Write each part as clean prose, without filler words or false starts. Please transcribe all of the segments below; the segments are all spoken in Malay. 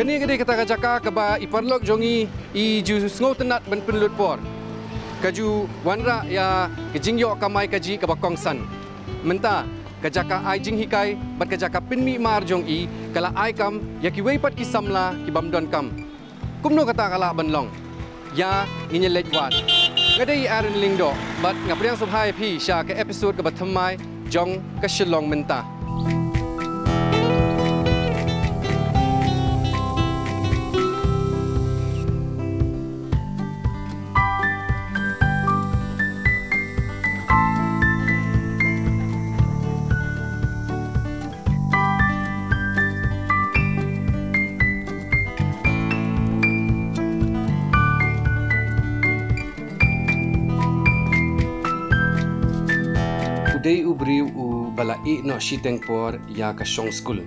Kini gede kata kajaka keba iparlok jongi I ju ngau tenat ben penlut por. Kaju wanra ya kejingyo kamai kaji keba kongsan. Menta kajaka ai jing hikai bat kajaka pinmi mar jong I kala ai kam ya ki wei pat ki samla ki bamdon kam. Kumno kata kala banlong. Ya nginya lejwan. Ngadai Aaron Lingdo bat ngapriang subhai pi sya ke episode keba thamai jong ka shillong menta. Udai ubriu u balai no shiteng por ya ka shong school.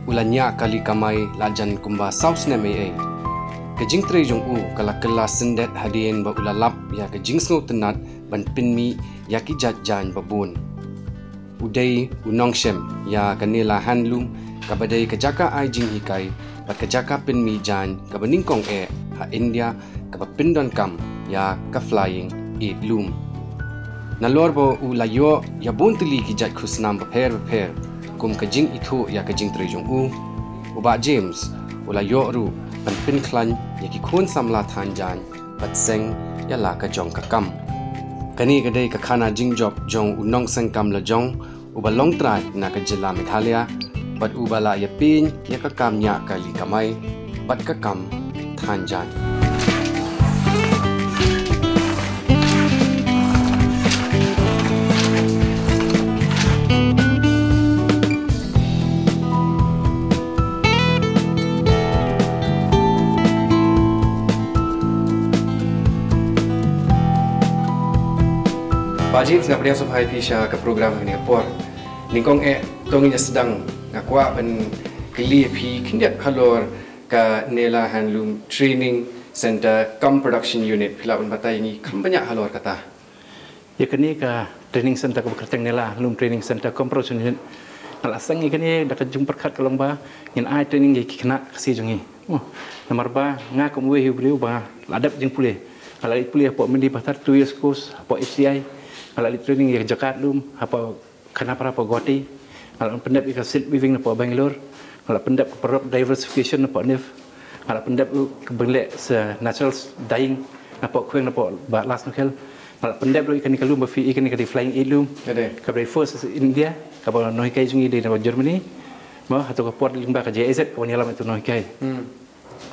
Ulanya kali kamai lajan kumba saus ne mai. Kejing tre jong u kala kelas sendet hadien ba ulalap ya kejing sngo tenat ban pinmi ya ki jajjan babun. Udai unong shem ya kanila handlum kabadai kejaka ai jing hikai bat kejaka pinmi jan kabaningkong ha India kabapindon kam ya ka flying it loom. Nalor bo ulayo ya bontili ki jat khusnam bapher kum kajing itu ya kajing trejong uba James ulayo ru panpin klan ya ki khon samla thanjan patseng ya la ka jong ka kam kani kadai ka khana jing job jong unong sang kam la jong uba long trai na ka jila Meghalaya bat ubala ya pin ya ka kam nya kali kamai bat ka kam thanjan. Wajib ngapriang subhai pisha ke program ini por. Ningkong tonginya sedang ngakwa ben keli pi kindiat halor ka Nela Handloom Training Center Kam Production Unit pila ben batai ini kam banyak halor kata. Ya kini ka Training Center ka Kerteng Nela Handloom Training Center Kam Production Unit. Alasang kini dak jung perkat kalong ba yin ai training ye kena kasi jongi. Nomor ba ngakum we hibriu ba ladap jing pulih. Kalau pulih apa mendi pasar 2 years course apa HCI kalau training yang Jakarta lum apa kenapa goti kalau pendap ikan sit weaving apa Bangalore kalau pendap product diversification apa NIF kalau pendap kebenlek se natural dyeing apa kuing apa last nukel kalau pendap ikan lum bafi ikan di flying eat lum kabel first India kabel noikai jungi di Germany mau atau ke port limba ke JZ kau nyalam itu noikai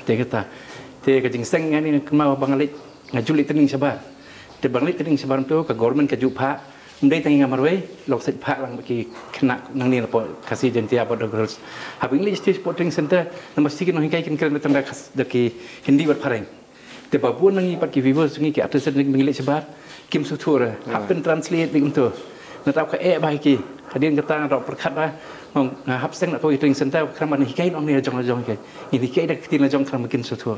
kita kejing seng ni kemau Bangladesh ngajulit training sabar te banglit training sabar tu ke government ke jupa mendai tangi ngamarwei lok set pak lang bagi kena nang ni lapo kasih jentia apa girls have English stage training center nama sikit noh kai kin keren tanda khas daki Hindi ber pareng te babu nang ipat ki viewers sungi ki artis training English sabar kim sutur happen translate ni tu natap ka bai ki hadin kata ro perkat ba mong hap seng nak training center kram ni kai nong ni jong kai ini kai dak tin jong kram kin sutur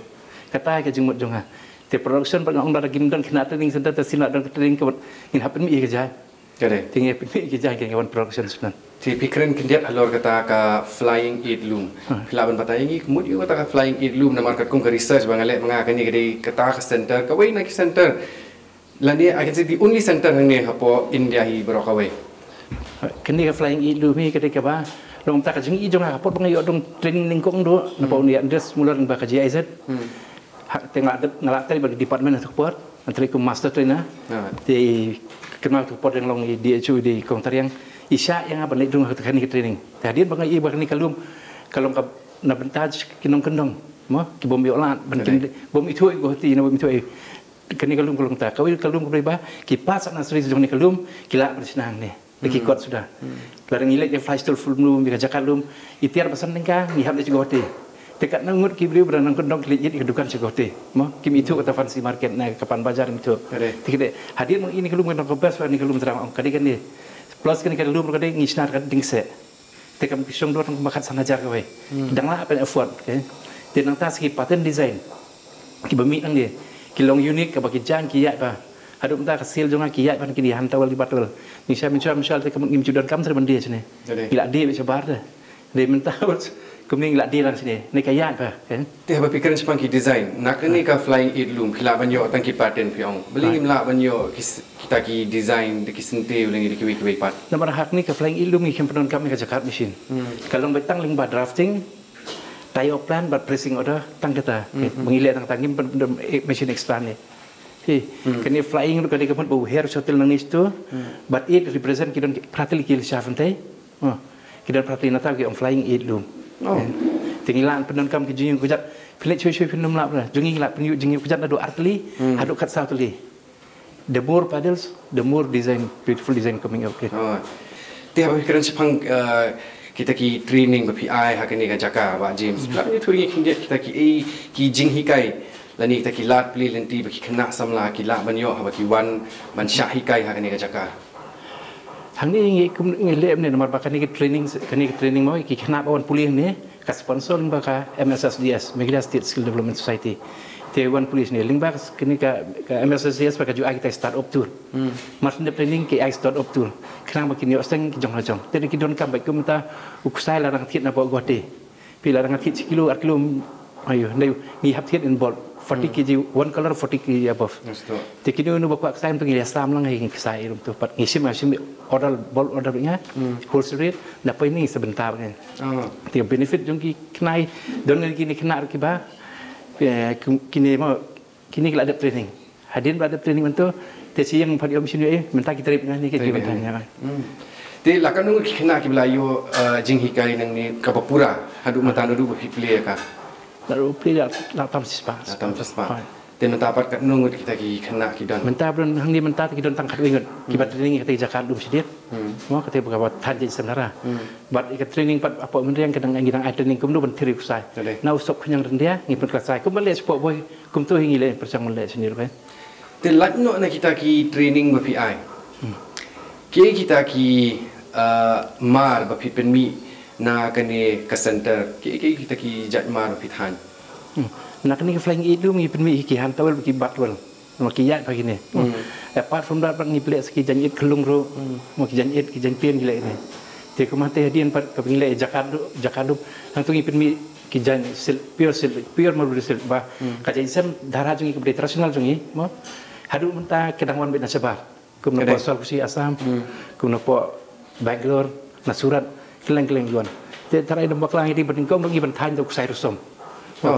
kata ke jengmut jong ha te production pada orang dah gimdan kena training center tersinak dan training ke in happen mi kerja Kare tinggi mi kerja ke kawan production sebenarnya ti pikiran kindiat halor kata ka flying eat loom pilaban batai ini kemudian kata ka flying eat loom na market kong ka research bangale mga kani gede kata ka center ka way na ki center lani I can say the only center ni hapo India hi brokaway kini ka flying eat loom mi kede ka ba long tak jeng i jong ha pot bangai dong training lingkong do na pa unia ndes mular ba ka GIZ hak tengah ngalak tadi bagi department support antara ke master trainer di kenal support yang long di DHU di Kongtar yang isya yang apa nih dong kan ke training tadi bangai i bagi kalum kalong ka na bentaj kinong kendong mo ki bom yolat ban bom itu go ti na bom itu kan kalum kalong ta kawil kalum ko ba ki pas na sri jong ni kalum kila bersenang ni lagi kuat sudah barang ilek yang flash tool full belum di Jakarta belum itiar pesan ningka ni hab di gote dekat nangut kibriu beranang kendong kelijit kedukan segote mo kim itu kata fancy market na kapan bazar itu tikde hadir meng ini kelum kendong kebas ni kelum terang kadi kan ni plus kan kelum kadi ngisnar kan dingse tekam kisong dua makan sana jar kawai danglah apa effort ke tenang tas ki pattern design ki bemi nang dia kilong unik ka bagi jang ki ya ba hadum ta hasil jonga ki ya ban ki di hantawal di batul ni saya misal tekam ngim judan kam serban dia sini bila dia bisa bar dah dia mentah kemudian lak di dalam sini ni kaya apa kan Teh berpikiran sepang ki design. Nak ni ka flying it loom khila banyo tang ki pattern piong. Beli ngimla banyo kita ki design de ki sente ulang de ki wik pat. nomor hak ni ke flying ilum ni kempenon kami ke Jakarta mesin kalau betang ling bad drafting tayo plan bad pressing order tang kita mengilik tang tangim mesin expand ni kini flying tu kini kempen bau hair shuttle nang itu but it represent kidon pratili kil syafante kidon pratili nata ki on flying it loom tinggilan penon kam ki jing kujat pilih cuy penom lap lah jungi lap penyu jingi kujat adu artli adu kat sautli the more paddles the more design beautiful design coming out okay Teh berpikiran sepang kita ki training BPI hak ni ka jaka ba James pula ni thuri kita ki jing hikai lani kita ki lat pli lenti ba ki kena samla ki la banyo ha ba ki wan man sha hikai hak ni ka jaka Hang ni ngi kum ngi lem ni nomor bakani ke training mau ki kena bawan pulih ni ka sponsor ling baka MSSDS Meghalaya State Skill Development Society te wan pulis ni ling bak kini ka MSSDS baka ju kita start up tour mas ni training ki I start up tour kena bakini oseng ki jong jong te ki don kam ba kum ta uksai la rang thit na bo gote pi la rang thit kilo ayo ni hap thit in ball 40 kg one color 40 kg above te kini nu bakwa sai tu ngi sam lang ngi sai rum tu pat ngi sim order ball order nya wholesale rate dapat ini sebentar kan te benefit jong ki knai don ngi kini kena ki ba kini mau kini kita ada training hadir ada training untuk te siang pada om sini minta kita trip ni kita bertanya te lakan nu ki kena ki belayo jing hikai nang ni ka papura hadu mata nu bi play ka lalu play la tam sispa te menta pat ka nu kita ki kena ki dan menta belum hang ni menta kita don tangkat wingot kibat training kita Jakarta dum sedit mau kita berkawan tanjin sebenarnya but ikat training pat apa mendang kadang ngidang training kum nu ben tiri kusai na usop kenyang rendia ngi pen kelasai kum balik sport boy kum tu hingi le persang mele sendiri kan te lat no na kita ki training BPI ke kita ki mar ba pi pen mi na kane ka center ke kita ki jat mar pi than nak ni flying itu ngi pen mi ki han tawel ki batwel ma ki yat pagi ni apart from that ngi plek ski janjit kelung ro ma ki janjit ki janpien gile ni te ko mate hadian pat ka ngile Jakarta hang tu ngi pen mi ki jan pure maru sil ba ka jaisam dara jungi ke tradisional jungi mo hadu menta kedangwan bet nasabar kum na po Sulawesi Assam kum na po Bangalore na surat keleng-keleng yuan te tarai dom baklang di beningkong ngi ben than tu sai rusom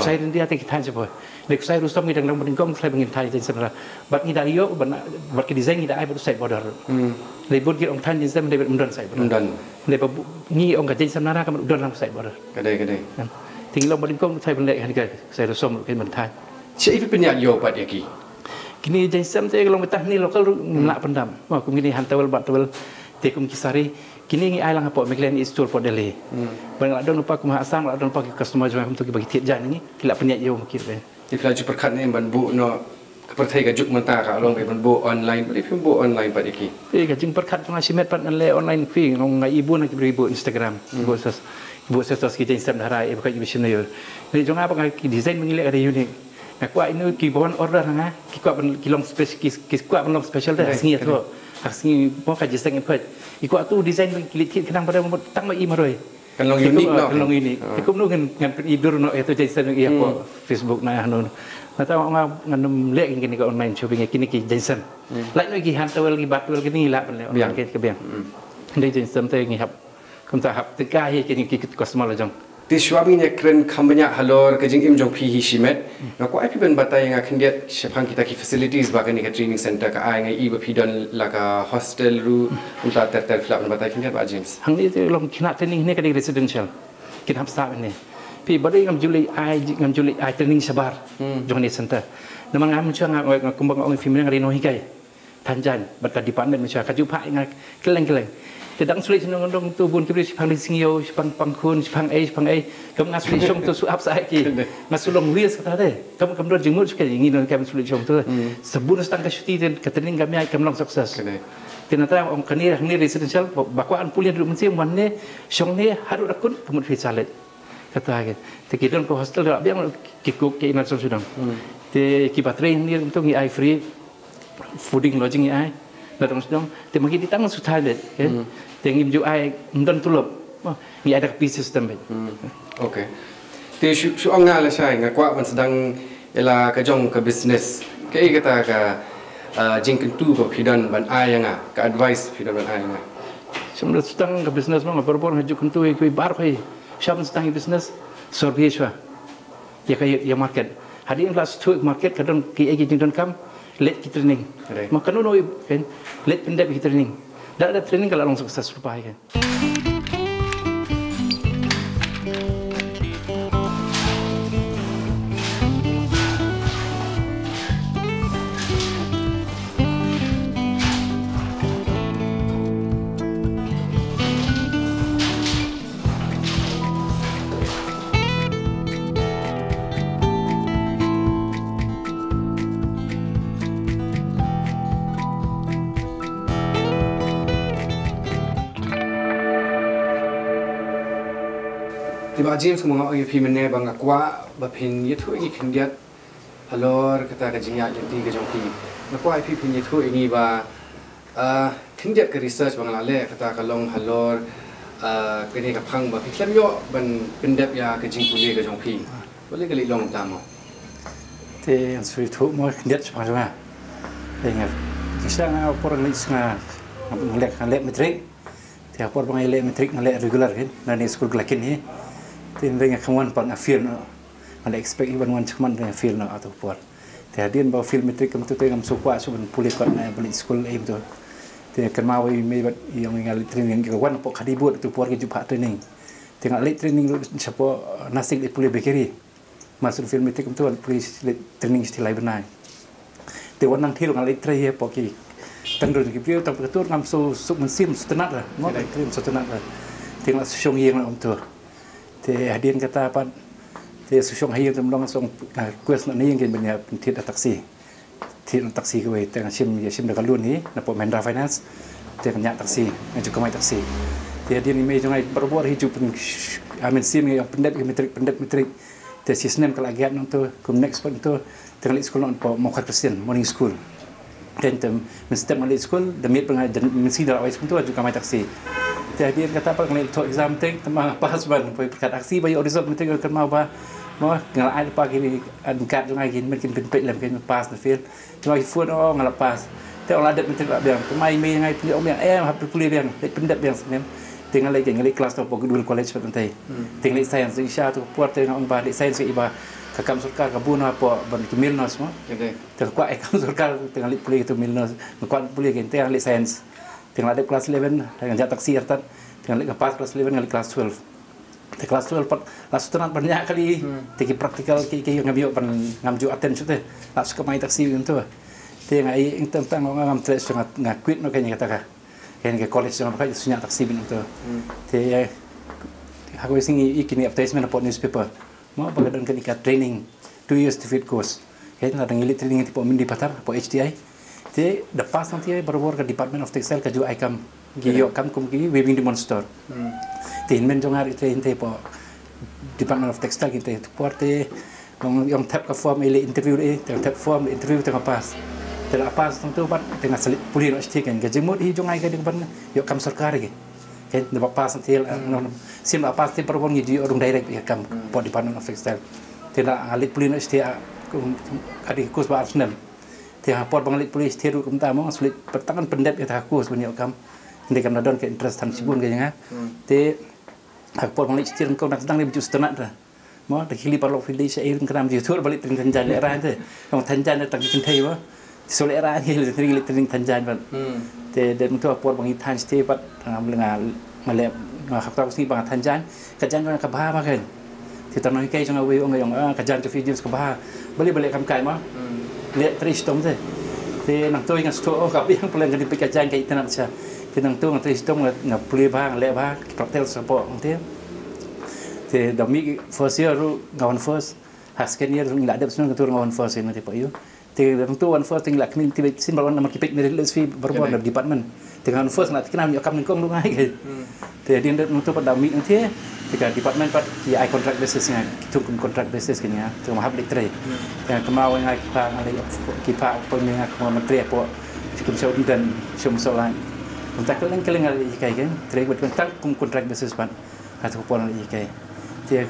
sai dia te ki than sepo nek sai rusom ngi dang beningkong sai bengin than jen senra bat ngi dario bat ki design ngi da ai bat sai border le bud ki ong than jen sem de mundon sai border le ngi ong ka jen senara ka mundon lang sai border kadai tinggal beningkong sai ben le kan ka sai rusom ke ben than si ipi penyak yo pat yaki kini jen sem te kalau betah ni lokal nak pendam wah kum gini hantawel bat tawel te kum kisari kini ngi ai lang apa Meghalaya East Tour Port Delhi bang la don lupa kum asam la don pak customer jom tu ki bagi tiat jan ni kila penyak yo mukir be ti kala ju perkat ni ban bu no perthai ka juk menta ka long ban bu online beli film bu online pat yaki ka jing perkat tengah simet pat le online fee ngong ngai ibu nak beri ibu Instagram ibu ses ki jen sem dara e buka ibu sini yo ni jong apa ki design mengilek ada unik aku ini ki bon order nga ki ko ban kilong special ki ko ban long special dah singi tu asing mo ka jiseng ko iku tu design kilit kenang pada tang mai maroi kan long unik no kan long ini iku nu ngan idur no itu jisen iya ko Facebook na anu na tahu ngan lek gini ke online shopping kini ki jisen lai no ki han tawel ki batwel kini la ban le online ke biang ndai jisen te ngi hap kum ta hap te ka hi kini ki customer la jong ti swabi ne kren khambanya halor ke jing im jong phi hi shimet na ko ai ben batai nga khindiat shapang kita ki facilities ba ka training center ka ai ngai i ba phi don la ka hostel ru unta ter flap na batai khindiat ba James hang ni te long khina training ni ka di residential kin hap sa ni pi badai ngam juli ai training sabar jong ni center namang ngam chuang ngam kumbang ong film ngari no hikai tanjan bat ka department mcha ka ju pha nga keleng te dang sulit senong dong tu bun kibri sipang singyo sipang pangkhun sipang ai kam ngas sulit chong tu su ap sa ki masulong wies kata de kam don jengmut suka ingin don kam sulit chong tu sebun stang ka shuti ten katening kami ai kam long sukses tinata om kani ni residential bakwa an pulian dulu mensi wan ne shong ne haru rakun pemut fi salet kata ke te kidon ko hostel da biang ki ko ke ina sudang te ki patre ni untuk ngi ai free fooding lodging ai datang sedang te magi ditang sutai det ke tengim ju ai ndon tulop Ni ada pi sistem baik. Okay. Ti shu anga la sai ngakwa man sedang ela ka jong ka business. Kai kata ka jingkin tu ko pidan ban ayanga ka advice pidan ban ayanga. Semua sedang ke bisnes mana berbor haju kentu ikui bar koi. Siapa sedang bisnes sorbi shwa. Ya market. Hari ini kelas tu market kadang ki egi jingdon kam let kita training. Maka nuno kan let pendek kita training. Dah ada training kalau orang sukses rupa kan. Tiba James kumanga oy pimene bang akwa bapin yethu igi khindiat alor kata ka jingya lenti ka jongki nakwa ip pin yethu igi ba khindiat ka research bang lale kata ka long halor kini ka phang ba piklam yo ban pendep ya ka jingpuli ka jongki boleh kali long tamo Te ansuri tu mo khindiat sepanjang. Dengar. Kisah ngau por ngi singa ngalek metrik. Te por bang ngalek metrik ngalek regular kan. Nani school kelakin ni. Tin dengan kawan pan afir no, ada expect iban wan cuman dengan feel no atau por. Tehadian bawa film metrik kamu tu tengam sukwa suban pulih kot na balik school aim tu. Tengah kerma wei mebat yang mengal training kawan pok kadibut tu por ke jumpa training. Tengah late training siapa nasik di pulih bekeri. Masuk film metrik kamu tu pulih training istilai benar. Tewan nang thiru ngal late try pok ki. Tangdun ki priu tak betul ngam suk mensim setenat lah. Mau krim setenat lah. Tengah syong yang lah tu. Te hadian kata apa? Te susyong hayang temlong song kuas nak ni yang banyak pentit taksi. Tit taksi kau tengah sim dah kalun ni, nampak Mendra Finance, tengah nyak taksi, ngajuk kemai taksi. Te hadian ini jangan berbuat hidup pun amin sim yang pendek metrik. Te sistem kalau agiat nanti kum next pun tu tengah sekolah nampak mau Christian morning school. Dan mesti malik school demi pengajar mesti dah awal sekolah tu ngajuk kemai taksi. Jadi kata apa kalau untuk exam tek tema pas ban pergi berkat aksi bayi result mesti akan mau ngal ai apa gini angkat dengan gini mungkin penpek lem kan pas na fail cuma phone ngal pas te orang ada mesti biang pemain mai ngai punya yang habis pulih biang pendek biang senem tinggal lagi ngali kelas tu pokok dulu college pentai tinggal science isya tu puat tengah orang di science iba kakam surkar kabun apa ban milnos semua terkuat kakam surkar tinggal pulih itu milnos kuat pulih kan tinggal science tinggal ada kelas 11 dengan jat taksi artan tinggal lepas kelas 11 dengan kelas 12 di kelas 12 langsung tenang banyak kali tiki praktikal ki ngambil ngamju attention tu langsung ke main taksi itu tinggal ai tentang ngam tres sangat ngakuit no kayaknya kata ke college jangan pakai sunyak taksi itu te aku singi ikini advertisement apa newspaper mau bagadan kenika training 2 years to fit course kayaknya ada ngilit training tipo mindi patar apa HDI te lepas nanti berbuat ke Department of Textile ke juga ikam giyo kam kum gi weaving demonstrator tin men jong hari train te po Department of Textile kita tu porte yang tap ke form ile interview tap form interview tengah pas tengah pas tu bat tengah selit pulih nak stick kan gajimut hi jong ai ke depan yo kam sarkar ge kan dapat pas nanti sim apa te perpon gi orang direct ya kam po Department of Textile tengah alit pulih nak stick adik kurs ba Arsenal tiang port bangalit polis tiru kumta mo sulit pertangan pendep ya aku sebenarnya kam ndek kam nadon ke interest tan sibun kayaknya te port bangalit tiru kau nak sedang lebih setengah dah mo dak hili parlo fili saya kenam dia tur balik tring tanjan era tu kau tanjan tak bikin thai mo sole era hili tring tanjan ban te dan tu port bangalit tan ste pat lenga malep khap tahu sini bang tanjan kajan kan ka ba kan kita noi kai jang awe ong kajan tu video ka ba balik kam kai mo lihat terus tom tu, nang tu ingat sto kap yang paling kali pekajan kayak itu nak saja, nang tu nang terus tom nggak pulih bang, lihat bang, praktek support nanti, demi first year ru ngawan first, second year ru nggak ada sebenarnya tu ngawan first ini tipe itu, nang tu ngawan first tinggal kini tiba sin baruan nama kipik merilis fee berbuat dari department, dengan first nak kenal nyokap ningkong lu ngai, jadi nang tu pada demi nanti jika department pat ki ai contract basis nya kitung contract basis kenya tu mahab litre yang kemau ngai kipa ngai kipa pemia menteri apa cukup jauh dan semua soalan tak keling ada ikai kan trek tak kontrak basis pan atau pon ikai dia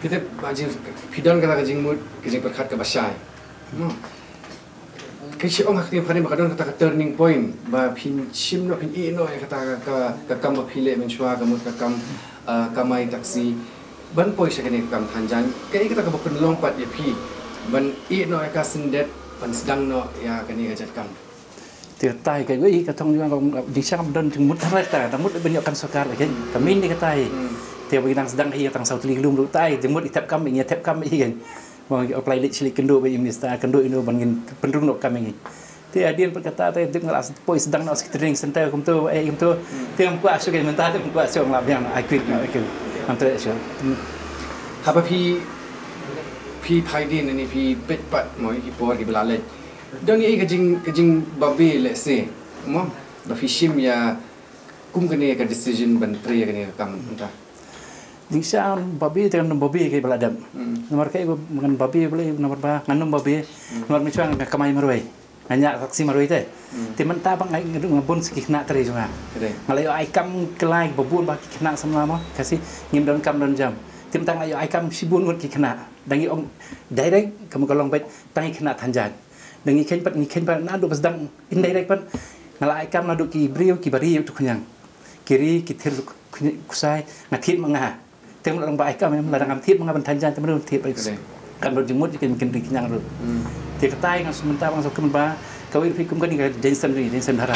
kita baju pidon kata kajing mood kajing berkat ke basai kasi orang aktif hari makadon kata turning point ba pinchim no pin ino kata ka kam ba phile menchua ka mut ka kam kamai taksi ban poi sakani kam thanjan kai kita ka penlong pat ya pi ban ino ka sendet ban sedang no ya kani ajat kam tiada tay cái cái thong juga di sana dan jemut rata, namun banyak kan sokar kan, kami ni katai, tiada bagi sedang ia tang South Link lum tay, jemut itap kami kan, mau apply lit cilik kendo bagi minister kendo ini bangin penduduk nak kami ni, tiada dia berkata tiada dengar poi sedang nak training center kum tu, tiada kuat suka mentah tu kuat suka ngelap yang aku antara itu, apa pi paidin ini pi betpat mau ikipor kibelalai. Dan ini kajing babi let's say, mo, bafishim ya kum kene ka decision ban pre kene kam entah. Bisa babi dengan babi kayak beladam. Nomor kayak dengan babi boleh nomor ba nganum babi, nomor macam kamai marwai. Hanya saksi marwai teh. Timan tabang ngai ngabun sikit nak teri juga. Ngalai ai kam kelai babun ba kena sama kasih ngim dan kam dan jam. Tim tang ai kam sibun ngut kena. Dangi ong direct kamu kalau baik tangi kena tanjan. Dan ikan pat nado sedang indirect pat ngalai kam nado ki brio ki bari tu kenyang kiri ki thir kusai ngathit manga tem orang ba kam ladang am thit manga ban tanjan tem thit baik kan ro jemut ikan mungkin kenyang ro ti katai ngan sementara bang sokem ba kawir fikum kan ni densen hara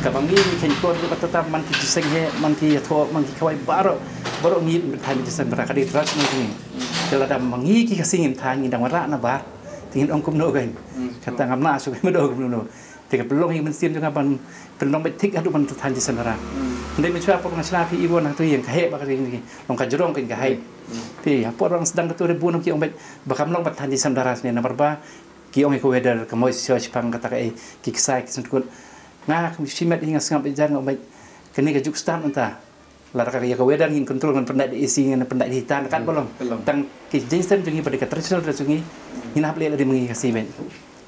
ka bangi ikan ko ro tetap man ki jiseng he man ki tho man ki kawai baro ngi tan jisen bara kadi trust ni keladam mangi ki kasingin thangi dang wara na ba tingin ong kumno kan kata ngamna suka medo kumno tiga pelong yang mensim juga pan pelong betik adu pan tuhan di sana ndai mencoba apa ngasna pi ibu nak tu yang kahe bakal ini long kajerong kan kahe ti apa orang sedang ketu ribu nak ki ong bet bakam long tuhan di sana ni nomor ba ki ong ko weather kamoy sio cipang kata kai ki kisai kisentut ngah simet hingga sengap jan ong bet kene ka juk stam entah lara kaya weather ngin kontrol ngan pendak di isi ngan pendak di hitan kan belum tang ki jinsen jungi pada tradisional jungi hina ple la di mengi kasih ben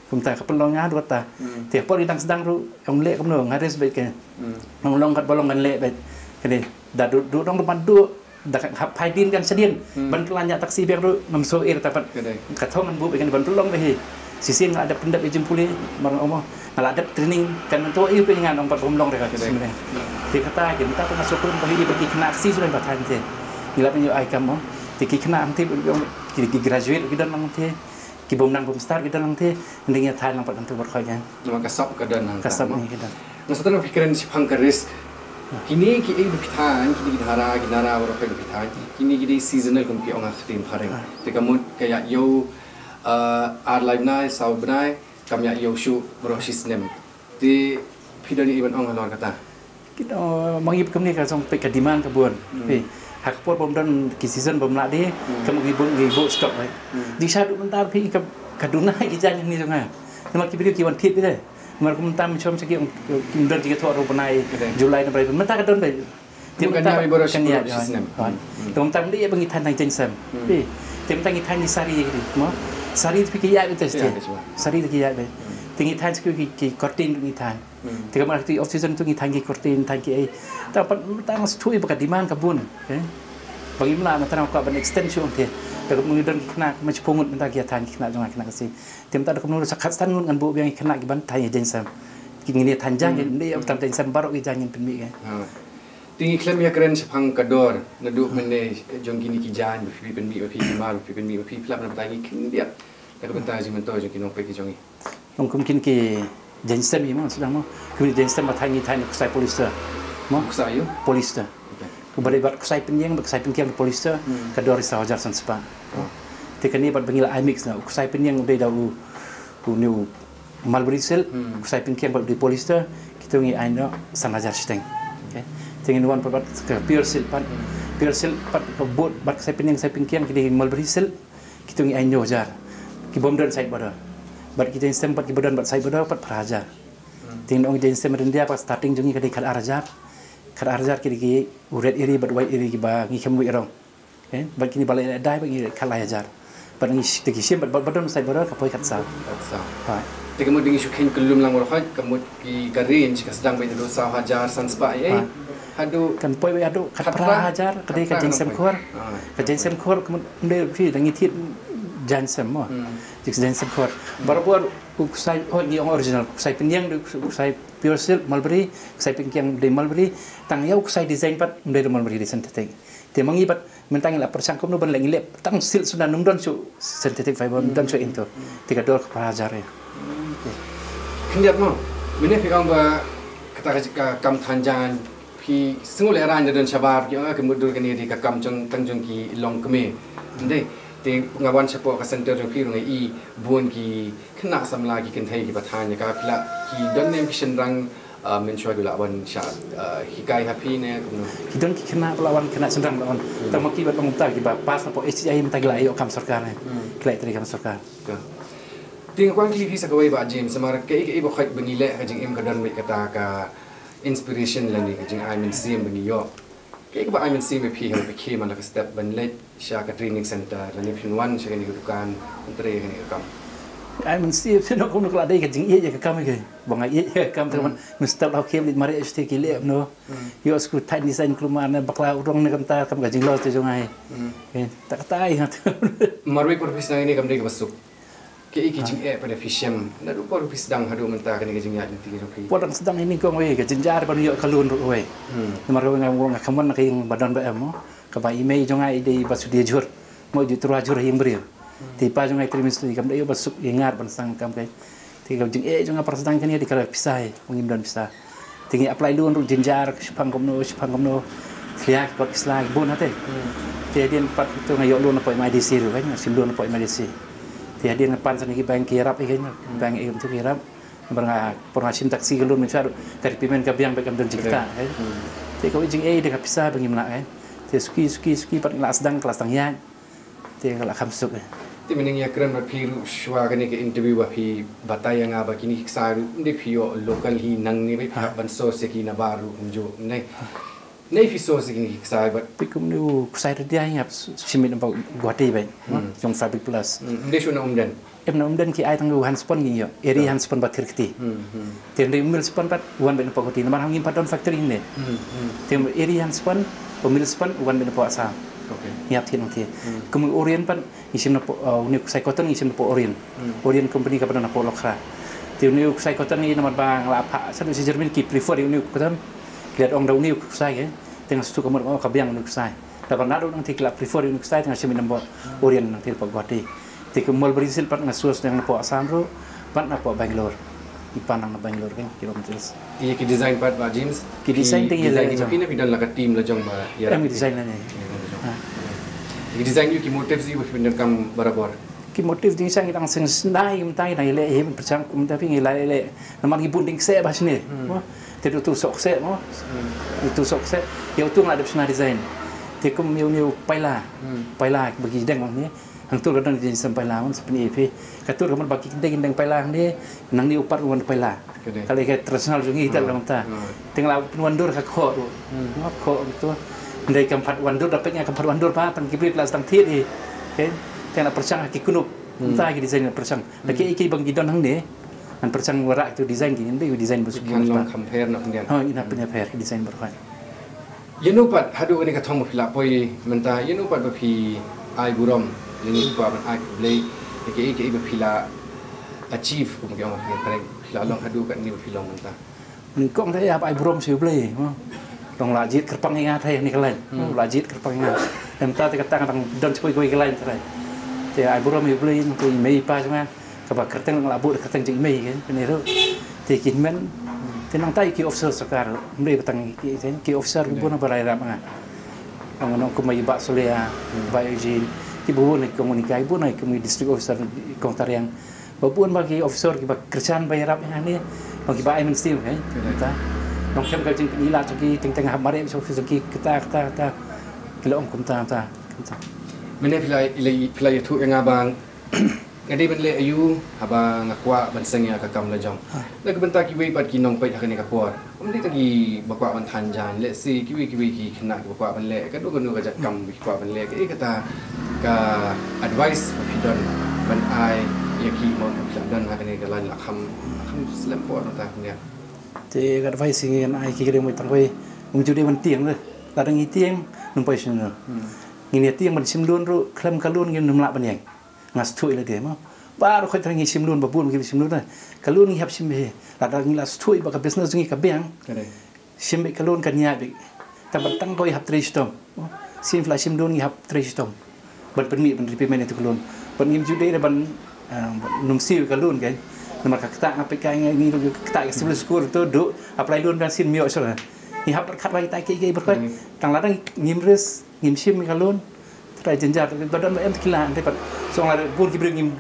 kum ta kapelong ngadu ta tiap poli tang sedang ru yang lek kum no ngares baik ke long kat bolong ngan lek baik kene da du dong depan du da hap paidin kan sedien ban kelanya taksi biang ru ngam so ir tapat kathong ngan bu baik ban pelong bae sisi ada pendak di jempuli marang omo ngala ada training kan to iu pengan ong pat bomlong dekat sebenarnya ti kata kita tu masuk pun bagi kena aksi sudah batan te gila penyo ai kamu ti kena amti ki graduate kita nang te ki bomnang bom start kita nang te ndingnya thai nang pat tu berkhonya nama kasap kadan nang kasap ni kita maksudnya pikiran si pang risk kini ki ibu pitan kini ginara baru pe pitan kini gidi seasonal kum ki ong akhtim pareng te kamu kayak yo art live night sau benai kami yo show proses nem di video ni iban ong halor kata kita mengip kami ka song pe kadiman kabun pe hak por bom dan ki season bom la de kamu ibu stop baik di sadu mentar pi ka kaduna ki jan ni sunga nama ki video ki wan fit de mar kum tam chom seki kim dan ki thor benai Julai na bai mentar ka don pe tim kan ya baru kan sistem tom tam dia bengi tan tang jen sam pe tim tang tan ni sari mo sari pi ki ya betul sari ki ya be tinggi tan ki kortin ni tan tiga malam tu off-season tu kita tangki kortin, tangki tapi tang setui bekat demand kabun, bagi mana mata nak ban extension dia, tapi mungkin kena macam pungut minta kita tangki kena jangan kena kasih, tiap tak ada kemudian sakat stanun kan bu yang kena kiban tanya jensam, kini tanjang ni yang tam jensam baru kita jangan penmi kan. Tinggi klaim ya keren sepang kador, naduk mene jong kini kijan, berpi penmi, berpi mal, berpi penmi, berpi pelap nak bertanya kini dia, kalau bentar je mentor jong kini nak pergi jongi. Mungkin ki jensam ini mana sudah mau, kemudian jensam bertanya kusai polis tu, mau kusai yo polis tu, kemudian ber kusai penyeng polis tu, kador risau jarsan sepa. Tekan ni ber bengila IMAX na, kusai penyeng udah dah ni Mulberry Sel, kusai penyeng ber di polis tu, kita ngi aino sanajar steng. Tingin wan ber ke Pure Sel pat bot ber kusai penyeng kita Mulberry Sel, kita ngi aino jar, kibom dan side ber. Bat kita instem bat kibadan bat sai bodoh bat perajar. Tinggal orang instem rendia pas starting jungi kadi kal arjar kiri uret iri bat white iri kiba ngi kemu irong. Bat kini balai dai bagi kal ajar. Bat ngi tiki sim bat badon sai bodoh kapoi kat sa. Hai. Kemudian dengan syukin kelum lang warhaj, kemudian ki garin jika sedang berada sah hajar sanspa hadu kan poi adu kat pra hajar kedai ka jeng sem khor ka jeng sem khor kemudian phi dangi thit jan sem mo jik jeng sem khor barabor sai ni original sai penyang sai pure silk mulberry sai penyang de mulberry tang yau sai design pat de mulberry de synthetic te mangi pat mentang la persang kom no ban lengi lep tang silk sudah num don su synthetic fiber don su into tiga dor pra hajar ya kendiat mo mene fikang ba kata kam thanjan ki sungul eran dan syabar yang kemudian kini di kakam tangjung ki long keme ndai te ngawan sapo ka center jong ki rungai I bun ki kena samla ki kenthai ki bathanya ka pila ki don nem ki senrang menshua dula wan sha hikai happy ne ki don ki kena lawan kena senrang lawan tamaki bat pangumta ki ba pas sapo HCI mentagila ayo kam sarkar ne klai tri kam sarkar ting kwang ki visa kawai ba James samar ke ibo khait benile ka jing im ka don me kata ka inspiration lani ka jing I'm in sim bani yo ke ba I'm in sim phi ha ke man la step ban let sha ka training center lani phin wan sha ni dukan entre ni kam I'm in sim no ko no kala dai ka jing ye ka kam ke bang ye ka kam teman mesti la kem lit mari st ki le no yo sku thai design klumar na bakla urong ne kam ta kam ka jing lo te jong ai tak tai ha marwi professional ini kam dei ka basuk ke iki jing pada fisham na ru por sedang hadu mentah kan ke jing ya nanti ke podang sedang ini kong we ke jenjar ban yo kalun ru we mar we ngam kamon ka yang badan ba mo ka ba email jong ai dei basu dia jur mo ju tru ajur him bri ti pa jong ai trimis kam dei basuk yengar ban sang kam kai ti kam jing jong apa sedang kan ya di kala pisai ngim dan pisah tingi apply lun ru jenjar pang kom no liak pot islah bon ate ti dian pat tu ngayo lun apa MIDC ru kan sim lun apa MIDC dia dia ngepan sana ki bank kirap ikan bank itu kirap pernah sintaksi kelun mencari dari pimen ke biang bekam dan cerita kan dia kau jing dia bisa bagaimana kan dia suki pat ngelas sedang kelas tangnya dia kalau kamsuk ti mening ya keren piru shwa kan ke interview pi bataya nga ba kini saru ndi pio local hi nang ni ba ban so se ki na baru njo nei fi so se ki sai ba pikum nu sai dia ngap simit ba guati ba jong fabric plus ndi shuna umdan emna umdan ki ai tang han spon gi yo eri han spon ba kirkti ten ri mil spon pat wan ben pa goti namar hangin padon factory ne tem eri han spon pemil spon wan ben pa asa okay yap tin ti kum orient pan isim na po uni sai cotton isim po orient company ka padon na po lokra ti uni sai cotton ni namar bang la pa sa si jermin ki prefer uni cotton lihat orang daun ni saya kan tengah susu kamu mau kabiang ni saya dapat nak orang tikla prefer ni saya tengah semi nombor orient nanti pak guati tiga mulberry silk pat ngasuas dengan pak Asam pat nak pak Bangalore ipan nang Bangalore kan kilometer iya ki design pat pak James ki design tinggi lagi ini bidan la ka team la jong ba ya kami design lagi ki design you ki motif sih bidan kam barabar ki motif ding sang idang seng senai mentai nai le percang tapi ngilai le namang ibun ding se bas ni itu tu sukses mo itu sukses ya tu nggak ada pesona desain dia kum miu paila bagi deng ni hang tu kadang jadi sampai lawan seperti itu katur kamu bagi deng paila ni nang ni upar wan paila kalau kayak tradisional jungi kita orang ta tinggal wandur ka kho itu dari keempat wandur dapatnya keempat wandur pa tang kibrit las tang tit ni kan tengah persang ki kunup entah ki desain persang lagi iki bagi don hang ni an persang warak itu desain gini dia desain besar kan long compare nak kemudian ina punya pair desain berfan yenu pat hadu ni ka thong phila poi menta yenu pat ba phi ai burom yenu pa ban ai play ke ba phila achieve ko magi ong pare phila long hadu kan ni phila menta ni kong thai ai burom siu play dong lajit kerpang ingat thai ni kelain lajit kerpang ingat menta te kata tang don koi kelain thai te ai burom siu play ko mei pa cuma kabak kerteng labu kerteng jing mei kan ini tu tikin men tenang tai ki officer sekar mei petang ki officer pun berai ramah orang ko mai ba solia ba ejin ki bu ni komunikai bu nai kami district officer kontar yang babun bagi officer ki ba kerjaan bayar rap yang ni bagi ba imen steel kan kita nong kem ka jing ila ki teng mare so ki kita kilo om kumta ta mene pila tu yang abang ngadi ben le ayu haba ngakwa ban sengya ka kam la jong la ka benta ki wei pat ki nong pai hakane ka por umdi ta ki bakwa ban than jan le si ki ki khna ki bakwa ban le ka du ka jat kam ki bakwa ban le ka advice fi don ban ai ya ki mau dan hari ini kalau nak ham selempor entah ni thì cái vai sinh ai khi cái mình tăng vai mình chủ đề mình tiếng rồi là đang nghĩ tiếng nung phải xin nữa nghĩ tiếng mình sim luôn rồi khlem kalun nghĩ nung lạ bên nhảy ngas thui là cái mà ba rồi khơi thằng nghĩ sim luôn và buôn nghĩ sim luôn rồi kalun nghĩ hấp sim về là đang nghĩ là thui và cái business nghĩ cái beng sim bị kalun cái nhà bị tăng coi hấp three storm sim flash sim luôn nghĩ hấp three storm bận bận mình repairment itu kalun bận nghĩ chủ đề là bận nung siu kalun cái nomor kita APK ini kita sebelum skor itu do apply loan dan sin mio soalnya ni hap kat lagi tak kiki berkat tang ladang ngimres ngimsim kalon try jenjar badan em kila dapat song la pun kibring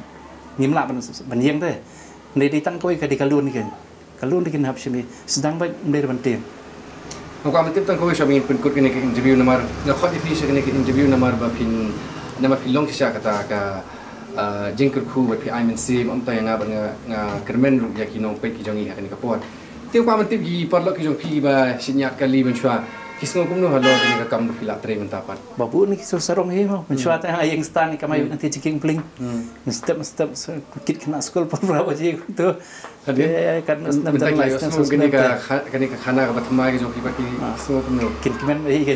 ngim la ban yeng teh nei di tang koi ka di kalon ni kan hap simi sedang baik dari bantin Aku amat tentang kau siapa yang penkut kini ke interview nomor nak kau di kini ke interview nomor bapin nama pilong kisah kata ka jengker ku buat pi aimen sim om tayang nga kermen ru ya kinong pe ki jongi hakani kapot tiu pa man tip gi parlo ki jong pi ba sinyat kali menchua kisno kum no halo kini ka kam pi la tre mentapat babu ni kisah sarong he mo menchua ta ayeng stan ni kamai nanti ciking pling step kit kena skol por berapa je tu kan bentar lagi semua kini ka khana ka batma ki jong pi ba ki kisno kum no kin kimen ai ke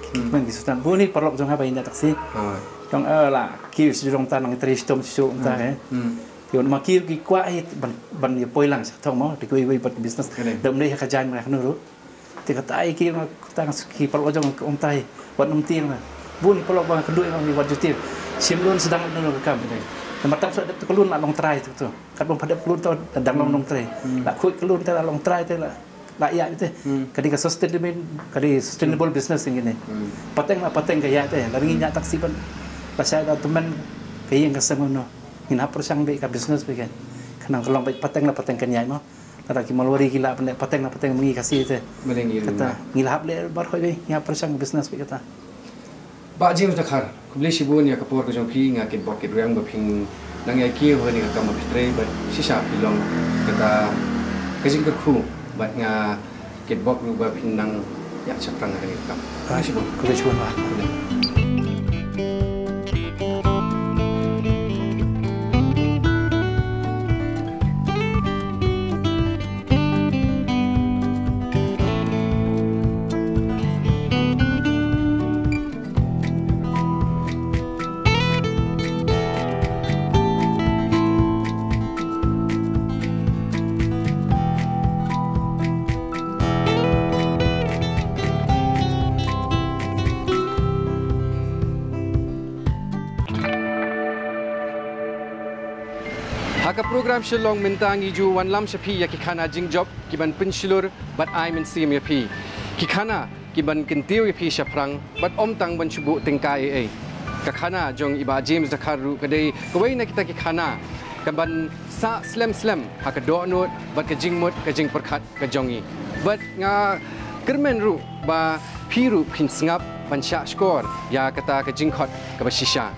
kimen kisah tan bu ni parlo jong ha ba inda taksi trong là kêu sử dụng ta năng tây stom sử dụng ta ấy thì mà kêu cái quá ấy bằng nhiều bôi lăng thông máu thì cái bật business đầm đây hay cái mà nữa thì cái tay kêu mà ta khi bắt đầu trong ông tay vật năm tiền mà buôn thì bắt đầu bằng cái đuôi bằng vật tiền xiêm luôn sedang nó cái này mà tập sẽ cái luôn là long trai thực các bông phát đẹp luôn to đằng long trai là khui cái luôn ta là long trai thế là lại vậy thế cái sustainable business như này pateng cái thế là nghĩ nhát taxi bên pasal ada teman kaya yang kasih mana, ini apa persang be kat business be kan, kenang kalau baik pateng lah pateng kenyai mah, ada kita malwari gila pendek pateng lah pateng mengi kasih itu, kata ngilap le bar kau be, ini apa persang business be kata. Pak James Dakar, kubeli sibun ya kapur ke jongpi ngakit bokit riang baping nang ya kieu ni ka kam pitre ba sisa pilong kata kajing kerku ba nga kit bok lu baping nang ya chaprang hari kam. Kubeli sibun bah. Haka program Shillong mintangi ju wan lam shapi ya kikana jing job kiban pensilur bat ai men sim ya pi kikana kiban kentiu ya pi shaprang bat om tang ban chubu tingkai ai kakana jong iba James Dakar ru kadai kawai na kita kikana kaban sa slam haka do not bat ka jing mut ka jing perkhat ka jongi bat nga kermen ru ba piru pin sngap ban sha skor ya kata ka jing khot ka ba shisha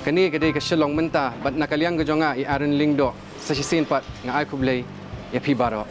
kani kadai ka Shillong menta bat nakaliang ka jonga I Aaron Lingdo sa sisin pat nga ai kublay ya pi baro